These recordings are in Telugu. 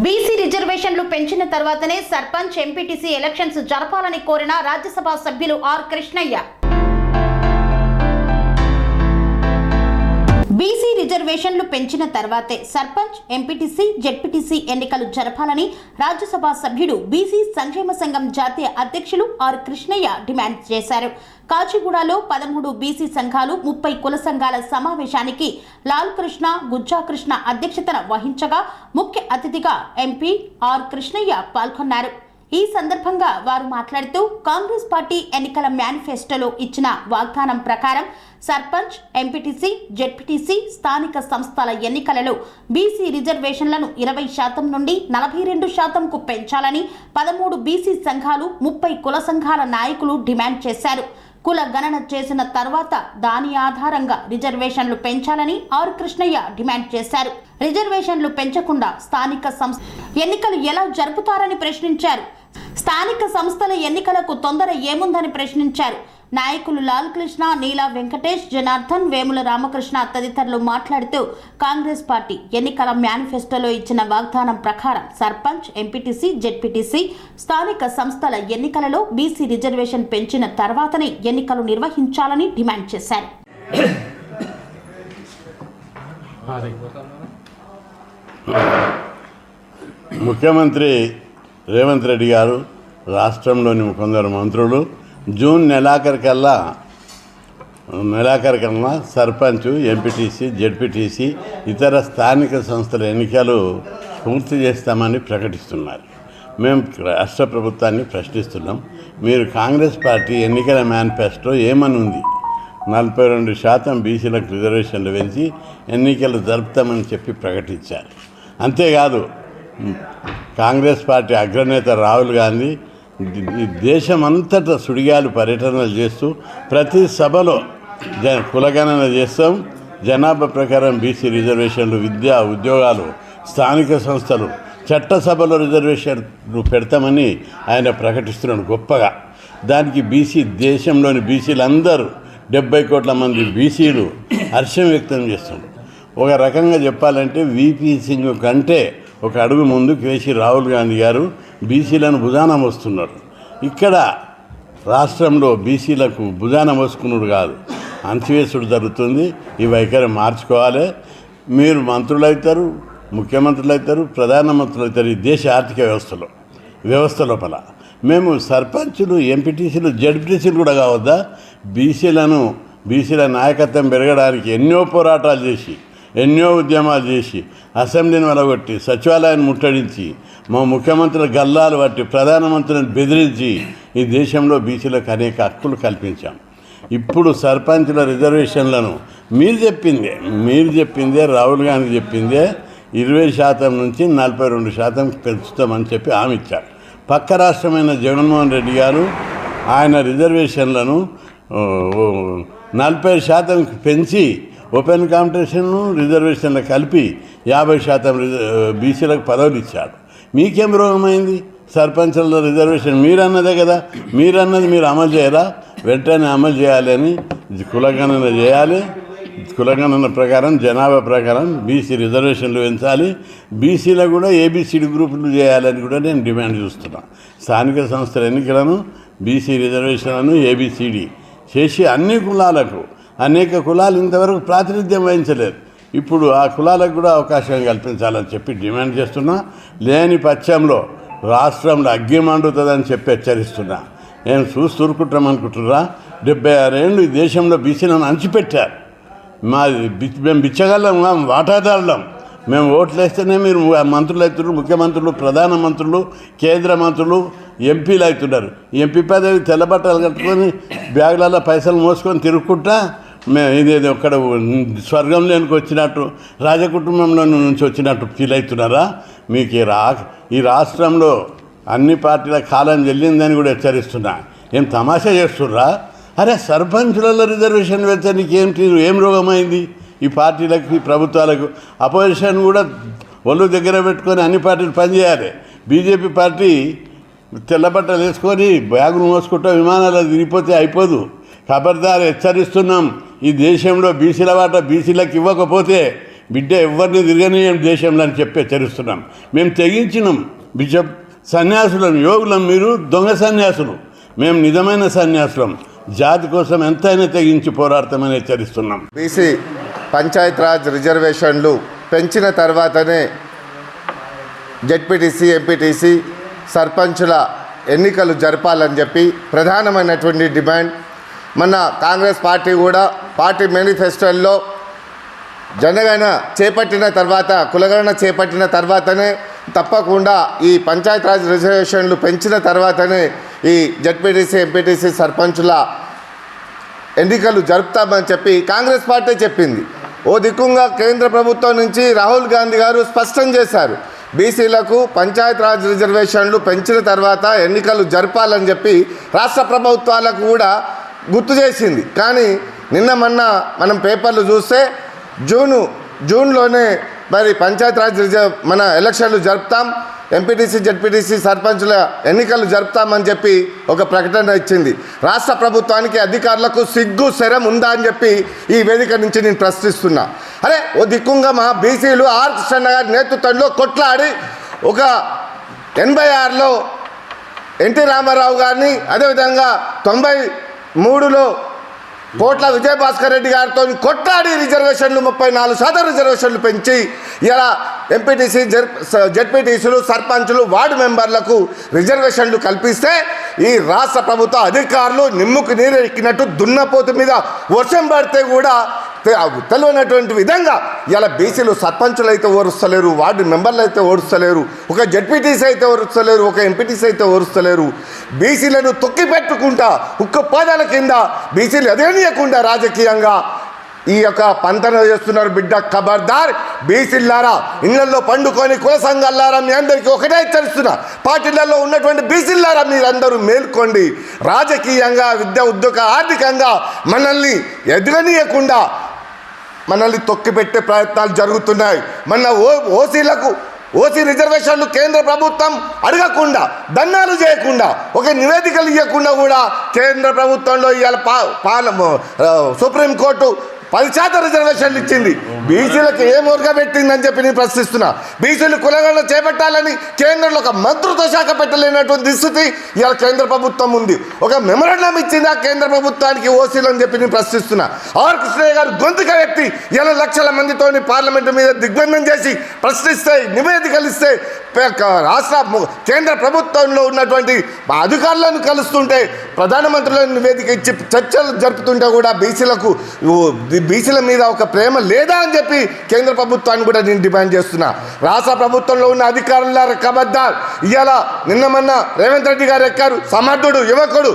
బీసీ రిజర్వేషన్లు పెంచిన తర్వాతనే సర్పంచ్ ఎంపీటీసీ ఎలక్షన్స్ జరపాలని కోరిన రాజ్యసభ సభ్యులు ఆర్ కృష్ణయ్య. బీసీ రిజర్వేషన్లు పెంచిన తర్వాతే సర్పంచ్ ఎంపీటీసీ జెడ్పీటీసీ ఎన్నికలు జరపాలని రాజ్యసభ సభ్యుడు బీసీ సంక్షేమ సంఘం జాతీయ అధ్యక్షులు ఆర్ కృష్ణయ్య డిమాండ్ చేశారు. కాచిగూడలో 13 బీసీ సంఘాలు 30 కుల సంఘాల సమావేశానికి లాల్ కృష్ణ గుజ్జా కృష్ణ అధ్యక్షతన వహించగా ముఖ్య అతిథిగా ఎంపీ ఆర్ కృష్ణయ్య పాల్గొన్నారు. ఈ సందర్భంగా వారు మాట్లాడుతూ కాంగ్రెస్ పార్టీ ఎన్నికల మేనిఫెస్టోలో ఇచ్చిన వాగ్దానం ప్రకారం సర్పంచ్ ఎంపీటీసీ జెడ్పీటీసీ స్థానిక సంస్థల ఎన్నికలలో బీసీ రిజర్వేషన్లను 20% నుండి 42%కు పెంచాలని 13 బీసీ సంఘాలు 30 కుల సంఘాల నాయకులు డిమాండ్ చేశారు. కుల గణన చేసిన తర్వాత దాని ఆధారంగా రిజర్వేషన్లు పెంచాలని ఆర్ కృష్ణయ్య డిమాండ్ చేశారు. రిజర్వేషన్లు పెంచకుండా స్థానిక సంస్థ ఎన్నికలు ఎలా జరుపుతారని ప్రశ్నించారు. స్థానిక సంస్థల ఎన్నికలకు తొందర ఏముందని ప్రశ్నించారు. నాయకులు లాల్ కృష్ణ, నీలా వెంకటేష్, జనార్దన్, వేముల రామకృష్ణ తదితరులు మాట్లాడుతూ కాంగ్రెస్ పార్టీ ఎన్నికల మేనిఫెస్టోలో ఇచ్చిన వాగ్దానం ప్రకారం సర్పంచ్ ఎంపీటీసీ జెడ్పీటీసీ స్థానిక సంస్థల ఎన్నికలలో బీసీ రిజర్వేషన్ పెంచిన తర్వాతనే ఎన్నికలు నిర్వహించాలని డిమాండ్ చేశారు. ముఖ్యమంత్రి రేవంత్ రెడ్డి గారు రాష్ట్రంలోని కొందరు మంత్రులు జూన్ నెలాఖరికల్లా సర్పంచ్ ఎంపీటీసీ జెడ్పీటీసీ ఇతర స్థానిక సంస్థల ఎన్నికలు పూర్తి చేస్తామని ప్రకటిస్తున్నారు. మేము రాష్ట్ర ప్రభుత్వాన్ని ప్రశ్నిస్తున్నాం. మీరు కాంగ్రెస్ పార్టీ ఎన్నికల మేనిఫెస్టో ఏమని ఉంది? 42% బీసీలకు రిజర్వేషన్లు పెంచి ఎన్నికలు జరుపుతామని చెప్పి ప్రకటించారు. అంతేకాదు కాంగ్రెస్ పార్టీ అగ్రనేత రాహుల్ గాంధీ దేశమంతటా సుడిగాలు పర్యటనలు చేస్తూ ప్రతి సభలో కులగణన చేస్తాం, జనాభా ప్రకారం బీసీ రిజర్వేషన్లు, విద్యా ఉద్యోగాలు, స్థానిక సంస్థలు, చట్టసభలో రిజర్వేషన్లు పెడతామని ఆయన ప్రకటిస్తున్నాడు గొప్పగా. దానికి దేశంలోని బీసీలందరూ 70 కోట్ల మంది బీసీలు హర్షం వ్యక్తం చేస్తున్నారు. ఒక రకంగా చెప్పాలంటే వీపీ సింగ్ కంటే ఒక అడుగు ముందుకు వేసి రాహుల్ గాంధీ గారు బీసీలను భుజాన మోస్తున్నారు. ఇక్కడ రాష్ట్రంలో బీసీలకు భుజాన మోసుకున్నాడు కాదు, అంచివేసుడు జరుగుతుంది. ఈ వైఖరి మార్చుకోవాలి. మీరు మంత్రులు అవుతారు, ముఖ్యమంత్రులు అవుతారు, ప్రధానమంత్రులు అవుతారు ఈ దేశ ఆర్థిక వ్యవస్థ లోపల. మేము సర్పంచులు ఎంపీటీసీలు జెడ్పీటీసీలు కూడా కావద్దా? బీసీల నాయకత్వం పెరగడానికి ఎన్నో పోరాటాలు చేసి ఎన్నో ఉద్యమాలు చేసి అసెంబ్లీని వెలగొట్టి సచివాలయాన్ని ముట్టడించి మా ముఖ్యమంత్రుల గల్లాలు పట్టి ప్రధానమంత్రిని బెదిరించి ఈ దేశంలో బీసీలకు అనేక హక్కులు కల్పించాం. ఇప్పుడు సర్పంచుల రిజర్వేషన్లను మీరు చెప్పిందే రాహుల్ గాంధీ చెప్పిందే 20% నుంచి 42% పెంచుతామని చెప్పి హామీ ఇచ్చారు. పక్క రాష్ట్రమైన జగన్మోహన్ రెడ్డి గారు ఆయన రిజర్వేషన్లను 40% పెంచి ఓపెన్ కాంపిటీషన్ రిజర్వేషన్లు కలిపి 50% బీసీలకు పదవులు ఇచ్చాడు. మీకేం రోగమైంది? సర్పంచుల రిజర్వేషన్ మీరన్నదే కదా, మీరు అమలు చేయరా? వెంటనే అమలు చేయాలని కులగణన చేయాలి. కులగణన ప్రకారం జనాభా ప్రకారం బీసీ రిజర్వేషన్లు పెంచాలి. బీసీలకు కూడా ఏబిసిడి గ్రూపులు చేయాలని కూడా నేను డిమాండ్ చేస్తున్నాను. స్థానిక సంస్థల ఎన్నికలను బీసీ రిజర్వేషన్లను ఏబిసిడి చేసి అన్ని కులాలకు, అనేక కులాలు ఇంతవరకు ప్రాతినిధ్యం వహించలేదు, ఇప్పుడు ఆ కులాలకు కూడా అవకాశం కల్పించాలని చెప్పి డిమాండ్ చేస్తున్నా. లేని పక్షంలో రాష్ట్రంలో అగ్గి మండుతుందని చెప్పి హెచ్చరిస్తున్నా. నేను చూస్తూరుకుంటామనుకుంటున్నా. 76 ఏళ్ళు ఈ దేశంలో బీసీలను అంచిపెట్టారు. మేము బిచ్చగలం, వాటాదారులం. మేము ఓట్లు వేస్తేనే మీరు మంత్రులు అవుతున్నారు, ముఖ్యమంత్రులు, ప్రధానమంత్రులు, కేంద్ర మంత్రులు, ఎంపీలు అవుతున్నారు. ఎంపీ పదవి తెల్లబట్టలు కట్టుకొని బ్యాగులలో పైసలు మోసుకొని తిరుగుకుంటా ఇదేదో ఒక్కడ స్వర్గంలోనికి వచ్చినట్టు, రాజకుటుంబంలో నుంచి వచ్చినట్టు ఫీల్ అవుతున్నారా? మీకు ఈ రాష్ట్రంలో అన్ని పార్టీల కాలం చెల్లిందని కూడా హెచ్చరిస్తున్నా. ఏం తమాషా చేస్తుర్రా? అరే సర్పంచులలో రిజర్వేషన్ పెంచడానికి ఏం రోగమైంది ఈ పార్టీలకు, ఈ ప్రభుత్వాలకు? అపోజిషన్ కూడా ఒళ్ళు దగ్గర పెట్టుకొని అన్ని పార్టీలు పనిచేయాలి. బీజేపీ పార్టీ తెల్లబట్టలు వేసుకొని బ్యాగులు మోసుకుంటూ విమానాలు తిరిగిపోతే అయిపోదు. ఖబర్దార్, హెచ్చరిస్తున్నాం. ఈ దేశంలో బీసీల వాటా బీసీలకు ఇవ్వకపోతే బిడ్డ ఎవరిని తిరగనీయం దేశంలో అని తెరుస్తున్నాం. మేము తెగించినాం. బిషప్ సన్యాసులం, యోగులం, మీరు దొంగ సన్యాసులు, మేము నిజమైన సన్యాసులం. జాతి కోసం ఎంతైనా తెగించి పోరాడతామని హెచ్చరిస్తున్నాం. బీసీ పంచాయతీరాజ్ రిజర్వేషన్లు పెంచిన తర్వాతనే జెడ్పీటీసీ, ఎంపీటీసీ, సర్పంచుల ఎన్నికలు జరపాలని చెప్పి ప్రధానమైనటువంటి డిమాండ్. మన కాంగ్రెస్ పార్టీ కూడా పార్టీ మేనిఫెస్టోల్లో జనగణన చేపట్టిన తర్వాత, కులగణన చేపట్టిన తర్వాతనే తప్పకుండా ఈ పంచాయతీరాజ్ రిజర్వేషన్లు పెంచిన తర్వాతనే ఈ జెడ్పీటీసీ, ఎంపీటీసీ, సర్పంచుల ఎన్నికలు జరుపుతామని చెప్పి కాంగ్రెస్ పార్టీ చెప్పింది. ఓ దిక్కుంగా కేంద్ర ప్రభుత్వం నుంచి రాహుల్ గాంధీ గారు స్పష్టం చేశారు, బీసీలకు పంచాయతీరాజ్ రిజర్వేషన్లు పెంచిన తర్వాత ఎన్నికలు జరపాలని చెప్పి రాష్ట్ర ప్రభుత్వాలకు కూడా గుర్తు చేసింది. కానీ నిన్న మొన్న మనం పేపర్లు చూస్తే జూన్లోనే మరి పంచాయతీరాజ్ మన ఎలక్షన్లు జరుపుతాం, ఎంపీటీసీ, జెడ్పీటీసీ, సర్పంచుల ఎన్నికలు జరుపుతామని చెప్పి ఒక ప్రకటన ఇచ్చింది. రాష్ట్ర ప్రభుత్వానికి, అధికారులకు సిగ్గు శరం ఉందా అని చెప్పి ఈ వేదిక నుంచి నేను ప్రశ్నిస్తున్నా. అరే ఓ దిక్కుంగా మా బీసీలు ఆర్ కృష్ణ గారి నేతృత్వంలో కొట్లాడి ఒక 86లో ఎన్టీ రామారావు గారిని, అదేవిధంగా 93లో కోట్ల విజయభాస్కర్ రెడ్డి గారితో కొట్లాడి రిజర్వేషన్లు 34% రిజర్వేషన్లు పెంచి ఇలా ఎంపీటీసీ, జెడ్పీటీసీలు, సర్పంచులు, వార్డు మెంబర్లకు రిజర్వేషన్లు కల్పిస్తే ఈ రాష్ట్ర ప్రభుత్వ అధికారులు నిమ్ముకు నీరు ఎక్కినట్టు దున్నపోతు మీద వర్షం పడితే కూడా తెలియనటువంటి విధంగా ఇలా బీసీలు సర్పంచులు అయితే ఓరుస్తలేరు, వార్డు మెంబర్లు అయితే ఓరుస్తలేరు, ఒక జెడ్పీటీసీ అయితే ఓరుస్తలేరు, ఒక ఎంపీటీసీ అయితే ఓరుస్తలేరు. బీసీలను తొక్కి పెట్టుకుంటా ఉక్కు పాదాల కింద బీసీలు ఎదగనీయకుండా రాజకీయంగా ఈ యొక్క పంతన చేస్తున్నారు. బిడ్డ ఖబర్దార్, బీసీలారా, ఇళ్లలో పండుకొని కుల సంఘాలారా, మీ అందరికీ ఒకటే హెచ్చరిస్తున్నా, పార్టీలలో ఉన్నటువంటి బీసీలారా మీరందరూ మేల్కోండి. రాజకీయంగా, విద్య, ఉద్యోగ, ఆర్థికంగా మనల్ని ఎదగనీయకుండా మనల్ని తొక్కిపెట్టే ప్రయత్నాలు జరుగుతున్నాయి. మన ఓసీ రిజర్వేషన్లు కేంద్ర ప్రభుత్వం అడగకుండా, ధర్నాలు చేయకుండా, ఒక నివేదికలు ఇవ్వకుండా కూడా కేంద్ర ప్రభుత్వంలో ఇవాళ సుప్రీంకోర్టు 10% రిజర్వేషన్లు ఇచ్చింది. బీసీలకు ఏ మూర్ఖ పెట్టిందని చెప్పి నేను ప్రశ్నిస్తున్నా. బీసీలు కులగణన చేపట్టాలని కేంద్రంలో ఒక మంత్రిత్వ శాఖ పెట్టలేనటువంటి దుస్థితి ఇవాళ కేంద్ర ప్రభుత్వం ఉంది. ఒక మెమరాండం ఇచ్చింది ఆ కేంద్ర ప్రభుత్వానికి ఓసీలు అని చెప్పి నేను ప్రశ్నిస్తున్నా. ఆర్ కృష్ణయ్య గారు గొంతుక ఎత్తి ఇలా లక్షల మందితోని పార్లమెంటు మీద దిగ్బంధం చేసి ప్రశ్నిస్తే, నివేదికలు ఇస్తే, రాష్ట్ర కేంద్ర ప్రభుత్వంలో ఉన్నటువంటి అధికారులను కలుస్తుంటే, ప్రధానమంత్రులను నివేదిక ఇచ్చి చర్చలు జరుపుతుంటే కూడా బీసీల మీద ఒక ప్రేమ లేదా అని చెప్పి కేంద్ర ప్రభుత్వాన్ని కూడా నేను డిమాండ్ చేస్తున్నా. రాష్ట్ర ప్రభుత్వంలో ఉన్న అధికారుల ఖబర్దార్. ఇవాళ నిన్న మొన్న రేవంత్ రెడ్డి గారు ఎక్కారు, సమర్థుడు, యువకుడు,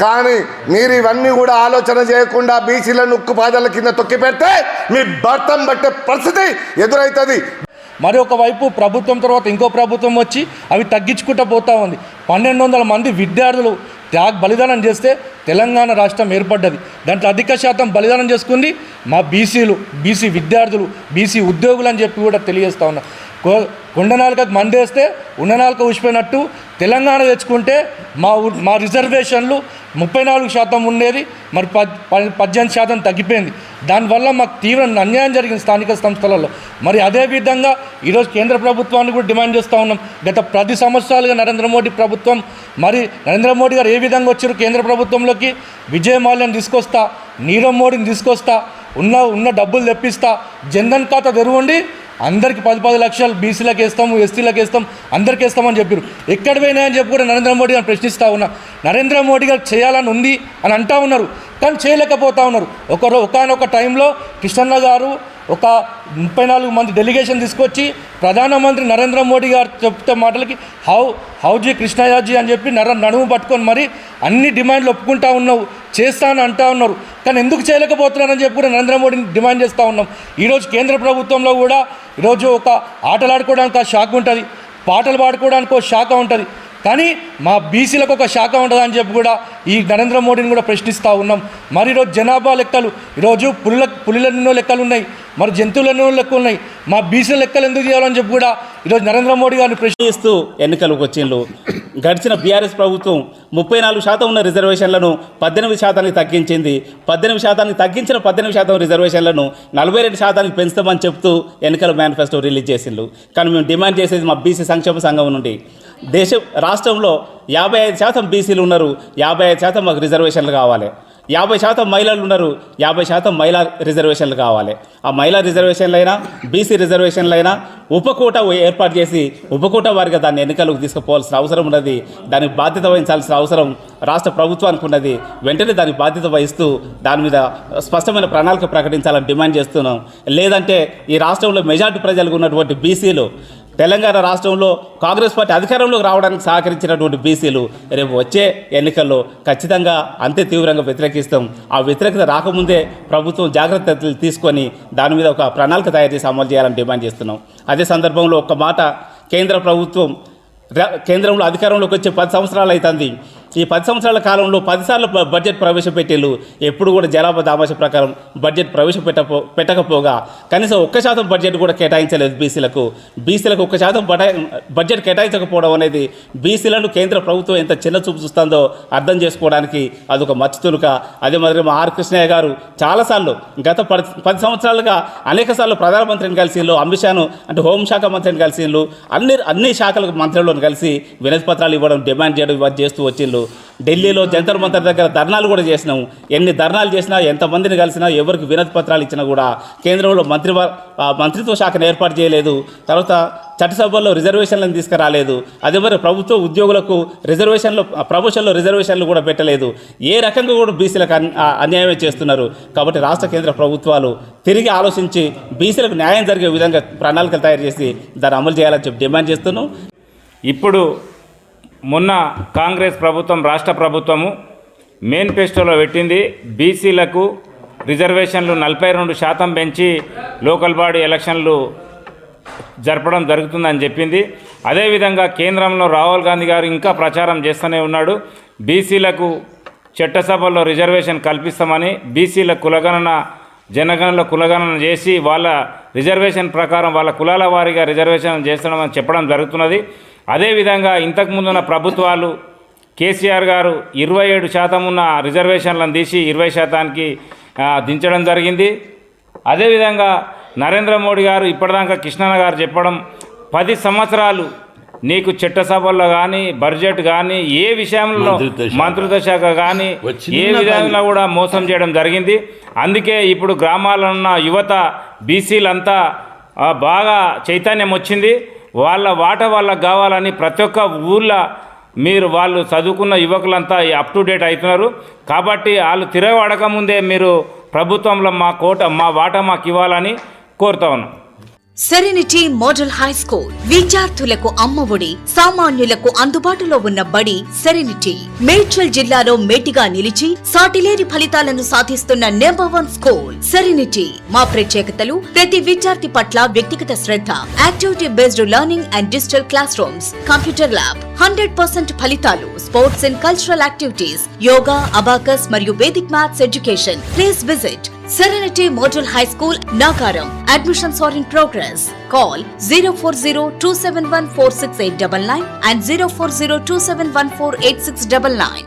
కానీ మీరు ఇవన్నీ కూడా ఆలోచన చేయకుండా బీసీలను ఉక్కు పాదాల కింద తొక్కి పెడితే మీ భర్తం పట్టే పరిస్థితి ఎదురవుతుంది. మరి ఒకవైపు ప్రభుత్వం తర్వాత ఇంకో ప్రభుత్వం వచ్చి అవి తగ్గించుకుంటూ పోతూ ఉంది. 1200 మంది విద్యార్థులు బలిదానం చేస్తే తెలంగాణ రాష్ట్రం ఏర్పడ్డది. దాంట్లో అధిక శాతం బలిదానం చేసుకుంది మా బీసీలు, బీసీ విద్యార్థులు, బీసీ ఉద్యోగులు అని చెప్పి కూడా తెలియజేస్తూ ఉన్నా. కొండ నాలుకకు మందేస్తే ఉన్న నాలుక ఊసిపోయినట్టు తెలంగాణ తెచ్చుకుంటే మా రిజర్వేషన్లు 34% ఉండేది, మరి 18% తగ్గిపోయింది. దానివల్ల మాకు తీవ్ర అన్యాయం జరిగింది స్థానిక సంస్థలలో. మరి అదేవిధంగా ఈరోజు కేంద్ర ప్రభుత్వాన్ని కూడా డిమాండ్ చేస్తూ ఉన్నాం. గత 10 సంవత్సరాలుగా నరేంద్ర మోడీ ప్రభుత్వం, మరి నరేంద్ర మోడీ గారు ఏ విధంగా వచ్చారు కేంద్ర ప్రభుత్వంలోకి, విజయ్ మాల్యాన్ని తీసుకొస్తా, నీరవ్ మోడీని తీసుకొస్తా, ఉన్న డబ్బులు తెప్పిస్తా, జన్ధన్ ఖాతా తెరవండి, అందరికి 10 లక్షలు బీసీలకు వేస్తాము, ఎస్టీలకు వేస్తాం, అందరికి వేస్తామని చెప్పారు. ఎక్కడ పోయినాయని చెప్పి కూడా నరేంద్ర మోడీ గారు ప్రశ్నిస్తూ ఉన్నా. నరేంద్ర మోడీ గారు చేయాలని ఉంది అని అంటూ ఉన్నారు, కానీ చేయలేకపోతూ ఉన్నారు. ఒకనొక టైంలో కిషన్ గారు ఒక 34 మంది డెలిగేషన్ తీసుకొచ్చి ప్రధానమంత్రి నరేంద్ర మోడీ గారు చెప్తే మాటలకి హౌజీ కృష్ణయాజీ అని చెప్పి నడుము పట్టుకొని మరి అన్ని డిమాండ్లు ఒప్పుకుంటా ఉన్నావు, చేస్తానని అంటూ ఉన్నారు, కానీ ఎందుకు చేయలేకపోతున్నారని చెప్పి కూడా నరేంద్ర మోడీని డిమాండ్ చేస్తూ ఉన్నాం. ఈరోజు కేంద్ర ప్రభుత్వంలో కూడా ఈరోజు ఒక ఆటలు ఆడుకోవడానికి ఆ శాఖ ఉంటుంది, పాటలు పాడుకోవడానికి ఒక శాఖ ఉంటుంది, కానీ మా బీసీలకు ఒక శాఖ ఉంటుందని చెప్పి కూడా ఈ నరేంద్ర మోడీని కూడా ప్రశ్నిస్తూ ఉన్నాం. మరి ఈరోజు జనాభా లెక్కలు, ఈరోజు పులుల ఎన్నో లెక్కలు ఉన్నాయి, మరి జంతువులన్నీ లెక్క ఉన్నాయి, మా బీసీ లెక్కలు ఎందుకు చేయాలని చెప్పి కూడా ఈరోజు నరేంద్ర మోడీ గారిని ప్రశ్నిస్తూ ఎన్నికలకు వచ్చిండ్రు. గడిచిన బీఆర్ఎస్ ప్రభుత్వం 34% ఉన్న రిజర్వేషన్లను 18% తగ్గించింది. 18% తగ్గించిన 18% రిజర్వేషన్లను 42% పెంచుతామని చెప్తూ ఎన్నికల మేనిఫెస్టో రిలీజ్ చేసిండ్రు. కానీ మేము డిమాండ్ చేసేది మా బీసీ సంక్షేమ సంఘం నుండి రాష్ట్రంలో 55% బీసీలు ఉన్నారు, 55% మాకు రిజర్వేషన్లు కావాలి. 50% మహిళలు ఉన్నారు, 50% మహిళా రిజర్వేషన్లు కావాలి. ఆ మహిళా రిజర్వేషన్లైనా బీసీ రిజర్వేషన్లైనా ఉపకోట ఏర్పాటు చేసి ఉపకోట వారిగా దాన్ని ఎన్నికలకు తీసుకుపోవాల్సిన అవసరం ఉన్నది. దానికి బాధ్యత వహించాల్సిన అవసరం రాష్ట్ర ప్రభుత్వానికి ఉన్నది. వెంటనే దానికి బాధ్యత వహిస్తూ దాని మీద స్పష్టమైన ప్రణాళిక ప్రకటించాలని డిమాండ్ చేస్తున్నాం. లేదంటే ఈ రాష్ట్రంలో మెజార్టీ ప్రజలకు ఉన్నటువంటి బీసీలు, తెలంగాణ రాష్ట్రంలో కాంగ్రెస్ పార్టీ అధికారంలోకి రావడానికి సహకరించినటువంటి బీసీలు రేపు వచ్చే ఎన్నికల్లో ఖచ్చితంగా అంతే తీవ్రంగా వ్యతిరేకిస్తాం. ఆ వ్యతిరేకత రాకముందే ప్రభుత్వం జాగ్రత్తలు తీసుకొని దాని మీద ఒక ప్రణాళిక తయారు చేసి అమలు చేయాలని డిమాండ్ చేస్తున్నాం. అదే సందర్భంలో ఒక మాట, కేంద్ర ప్రభుత్వం కేంద్రంలో అధికారంలోకి వచ్చే 10 సంవత్సరాలు అవుతుంది. ఈ 10 సంవత్సరాల కాలంలో 10 సార్లు బడ్జెట్ ప్రవేశపెట్టేళ్ళు ఎప్పుడు కూడా జనాభా దామాష ప్రకారం బడ్జెట్ పెట్టకపోగా కనీసం 1% బడ్జెట్ కూడా కేటాయించలేదు బీసీలకు. 1% బడ్జెట్ కేటాయించకపోవడం అనేది బీసీలను కేంద్ర ప్రభుత్వం ఎంత చిన్న చూపు చూస్తుందో అర్థం చేసుకోవడానికి అదొక మచ్చుతునుక. అదే మాదిరి మా ఆర్ కృష్ణయ్య గారు చాలాసార్లు గత 10 సంవత్సరాలుగా అనేకసార్లు ప్రధానమంత్రిని కలిసిండ్రు, అమిత్ షాను అంటే హోంశాఖ మంత్రిని కలిసిండ్రు, అన్ని శాఖల మంత్రులను కలిసి వినతి పత్రాలు ఇవ్వడం, డిమాండ్ చేయడం ఇవన్నీ చేస్తూ వచ్చిండ్రు. ఢిల్లీలో జంతర్ మంతర్ దగ్గర ధర్నాలు కూడా చేసినాము. ఎన్ని ధర్నాలు చేసినా, ఎంతమందిని కలిసినా, ఎవరికి వినతి పత్రాలు ఇచ్చినా కూడా కేంద్రంలో మంత్రిత్వ శాఖను ఏర్పాటు చేయలేదు. తర్వాత చట్టసభల్లో రిజర్వేషన్లను తీసుకురాలేదు. అదే మరి ప్రభుత్వ ఉద్యోగులకు ప్రమోషన్లో రిజర్వేషన్లు కూడా పెట్టలేదు. ఏ రకంగా కూడా బీసీలకు అన్యాయమే చేస్తున్నారు. కాబట్టి రాష్ట్ర కేంద్ర ప్రభుత్వాలు తిరిగి ఆలోచించి బీసీలకు న్యాయం జరిగే విధంగా ప్రణాళికలు తయారు చేసి దాన్ని అమలు చేయాలని చెప్పి డిమాండ్ చేస్తున్నాం. ఇప్పుడు మొన్న కాంగ్రెస్ ప్రభుత్వం, రాష్ట్ర ప్రభుత్వము మేనిఫెస్టోలో పెట్టింది బీసీలకు రిజర్వేషన్లు 42% పెంచి లోకల్ బాడీ ఎలక్షన్లు జరపడం జరుగుతుందని చెప్పింది. అదేవిధంగా కేంద్రంలో రాహుల్ గాంధీ గారు ఇంకా ప్రచారం చేస్తూనే ఉన్నాడు. బీసీలకు చట్టసభల్లో రిజర్వేషన్ కల్పిస్తామని, బీసీల జనగణనలో కులగణన చేసి వాళ్ళ రిజర్వేషన్ ప్రకారం వాళ్ళ కులాల వారీగా రిజర్వేషన్ చేస్తామని చెప్పడం జరుగుతున్నది. అదేవిధంగా ఇంతకుముందున్న ప్రభుత్వాలు కేసీఆర్ గారు 27% ఉన్న రిజర్వేషన్లను తీసి 20%కి దించడం జరిగింది. అదేవిధంగా నరేంద్ర మోడీ గారు ఇప్పటిదాకా కృష్ణన్న గారు చెప్పడం 10 సంవత్సరాలు నీకు చట్టసభల్లో కానీ, బడ్జెట్ కానీ, ఏ విషయంలో మంత్రిత్వ శాఖ కానీ ఏ విధంగా కూడా మోసం చేయడం జరిగింది. అందుకే ఇప్పుడు గ్రామాల్లో ఉన్న యువత బీసీలంతా బాగా చైతన్యం వచ్చింది. వాళ్ళ వాళ్ళకు కావాలని ప్రతి ఒక్క ఊళ్ళో వాళ్ళు చదువుకున్న యువకులంతా అప్ టు డేట్ అవుతున్నారు. కాబట్టి వాళ్ళు తిరగబడకముందే మీరు ప్రభుత్వంలో మా వాటా మాకు ఇవ్వాలని కోరుతా ఉన్నాం. సెరెనిటీ మోడల్ హై స్కూల్ విద్యార్థులకు అమ్మఒడి, సామాన్యులకు అందుబాటులో ఉన్న బడి సెరెనిటీ. మేడ్చల్ జిల్లాలో మేటిగా నిలిచి సాటిలేని ఫలితాలను సాధిస్తున్న #1 స్కూల్ సెరెనిటీ. మా ప్రత్యేకతలు ప్రతి విద్యార్థి పట్ల వ్యక్తిగత శ్రద్ధ, activity based learning and digital classrooms, computer lab, 100% ఫలితాలు, sports and cultural activities, yoga, abacus మరియు Vedic maths education. Please visit Serenity Model High School, Nagaram. Admissions are in progress. Call 040-271-46899 and 040-271-48699.